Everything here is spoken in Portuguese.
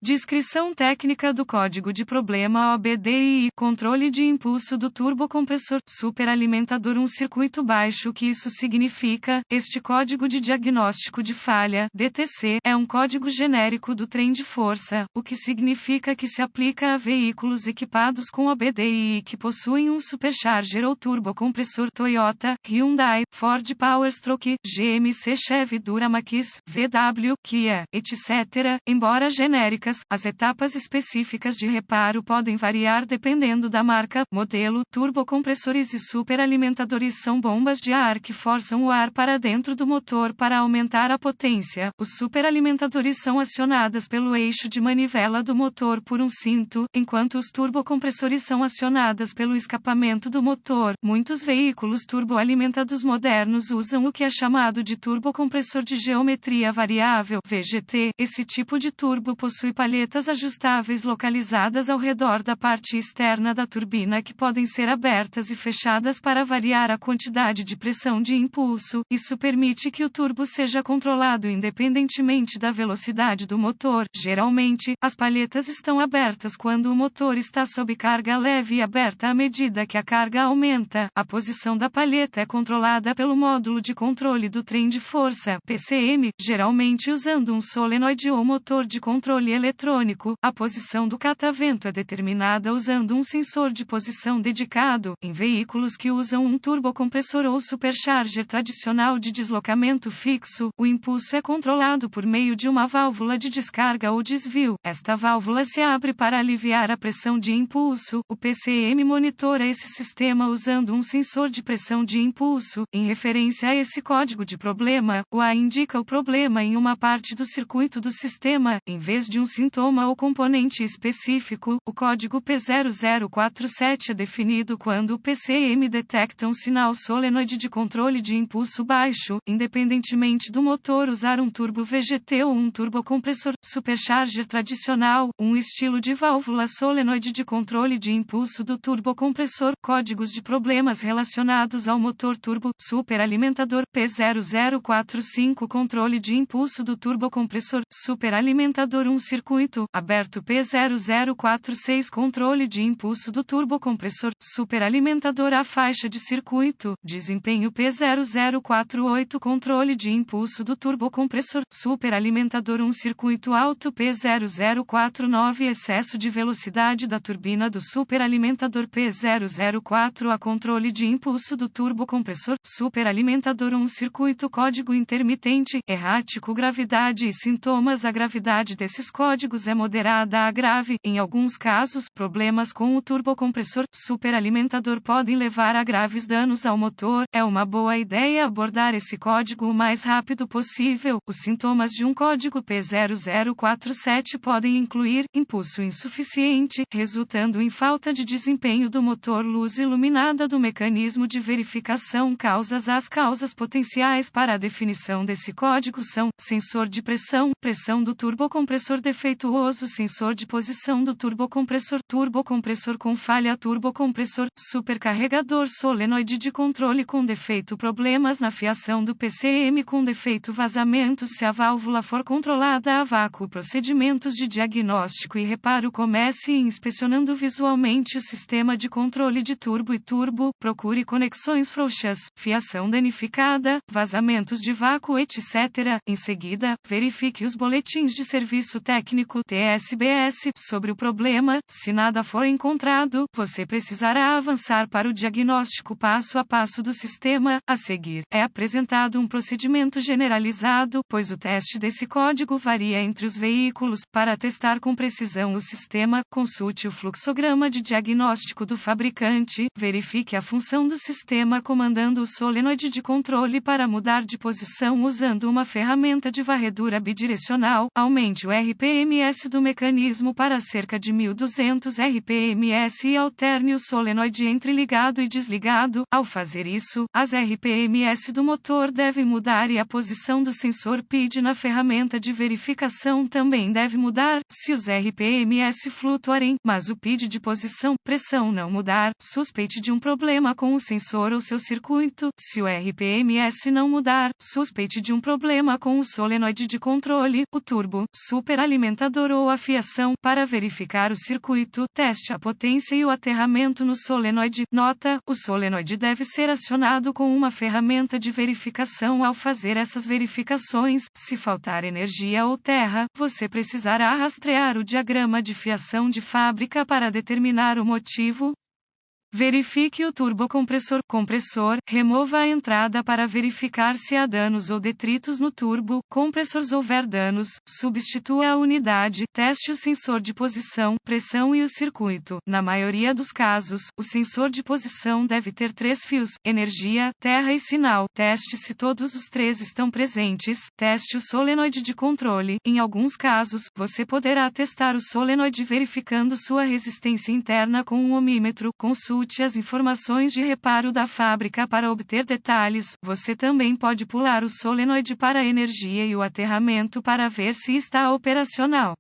Descrição técnica do código de problema OBDI, controle de impulso do turbocompressor superalimentador. Um circuito baixo. O que isso significa? Este código de diagnóstico de falha, DTC, é um código genérico do trem de força, o que significa que se aplica a veículos equipados com OBDI que possuem um supercharger ou turbocompressor. Toyota, Hyundai, Ford, Powerstroke, GMC, Chevy, Duramax, VW, Kia, etc. Embora genéricas, as etapas específicas de reparo podem variar dependendo da marca, modelo. Turbocompressores e superalimentadores são bombas de ar que forçam o ar para dentro do motor para aumentar a potência. Os superalimentadores são acionados pelo eixo de manivela do motor por um cinto, enquanto os turbocompressores são acionados pelo escapamento do motor. Muitos veículos turboalimentados modernos usam o que é chamado de turbocompressor de geometria variável, VGT. Esse tipo de turbo possui palhetas ajustáveis localizadas ao redor da parte externa da turbina que podem ser abertas e fechadas para variar a quantidade de pressão de impulso. Isso permite que o turbo seja controlado independentemente da velocidade do motor. Geralmente, as palhetas estão abertas quando o motor está sob carga leve e aberta à medida que a carga aumenta. A posição da palheta é controlada pelo módulo de controle do trem de força, PCM, geralmente usando um solenoide ou motor de controle eletrônico. A posição do catavento é determinada usando um sensor de posição dedicado. Em veículos que usam um turbocompressor ou supercharger tradicional de deslocamento fixo, o impulso é controlado por meio de uma válvula de descarga ou desvio. Esta válvula se abre para aliviar a pressão de impulso. O PCM monitora esse sistema usando um sensor de pressão de impulso. Em referência a esse código de problema, o A indica o problema em uma parte do circuito do sistema, em vez de um sintoma ou componente específico. O código P0047 é definido quando o PCM detecta um sinal solenoide de controle de impulso baixo, independentemente do motor usar um turbo VGT ou um turbocompressor supercharger tradicional, um estilo de válvula solenoide de controle de impulso do turbocompressor. Códigos de problemas relacionados ao motor turbo superalimentador. P0045 controle de impulso do turbocompressor superalimentador. Um circuito aberto. P0046 controle de impulso do turbocompressor superalimentador. A faixa de circuito desempenho. P0048 controle de impulso do turbocompressor superalimentador. Um circuito alto. P0049 excesso de velocidade da turbina do superalimentador. P004 a controle de impulso do turbocompressor superalimentador. Um circuito código intermitente errático. Gravidade e sintomas. A gravidade desses códigos é moderada a grave. Em alguns casos, problemas com o turbocompressor superalimentador podem levar a graves danos ao motor. É uma boa ideia abordar esse código o mais rápido possível. Os sintomas de um código P0047 podem incluir impulso insuficiente, resultando em falta de desempenho do motor. Luz iluminada do mecanismo de verificação. As causas potenciais para a definição desse código são: sensor de pressão, pressão do turbocompressor defeituoso, sensor de posição do turbocompressor com falha, turbocompressor supercarregador, solenoide de controle com defeito, problemas na fiação do PCM com defeito, vazamentos se a válvula for controlada a vácuo. Procedimentos de diagnóstico e reparo. Comece inspecionando visualmente o sistema de controle de turbo e turbo. Procure conexões frouxas, fiação danificada, vazamentos de vácuo, etc. Em seguida, verifique os boletins de serviço técnico TSBS sobre o problema. Se nada for encontrado, você precisará avançar para o diagnóstico passo a passo do sistema. A seguir, é apresentado um procedimento generalizado, pois o teste desse código varia entre os veículos. Para testar com precisão o sistema, consulte o fluxograma de diagnóstico do fabricante. Verifique a função do sistema comandando o solenoide de controle para mudar de posição usando uma ferramenta de varredura bidirecional. Aumente o RPMS do mecanismo para cerca de 1200 RPMS e alterne o solenoide entre ligado e desligado. Ao fazer isso, as RPMS do motor devem mudar e a posição do sensor PID na ferramenta de verificação também deve mudar. Se os RPMS flutuarem, mas o PID de posição, pressão não mudar, suspeite de um problema com o sensor ou seu circuito. Se o RPMS não mudar, suspeite de um problema com o solenoide de controle. O turbo superalimentador alimentador ou a fiação. Para verificar o circuito, teste a potência e o aterramento no solenoide. Nota: o solenoide deve ser acionado com uma ferramenta de verificação. Ao fazer essas verificações, se faltar energia ou terra, você precisará rastrear o diagrama de fiação de fábrica para determinar o motivo. Verifique o turbocompressor. Compressor. Remova a entrada para verificar se há danos ou detritos no turbo compressor. Se houver danos, substitua a unidade. Teste o sensor de posição, pressão e o circuito. Na maioria dos casos, o sensor de posição deve ter 3 fios: energia, terra e sinal. Teste se todos os 3 estão presentes. Teste o solenoide de controle. Em alguns casos, você poderá testar o solenoide verificando sua resistência interna com um ohmímetro. Consulte as informações de reparo da fábrica para obter detalhes. Você também pode pular o solenoide para a energia e o aterramento para ver se está operacional.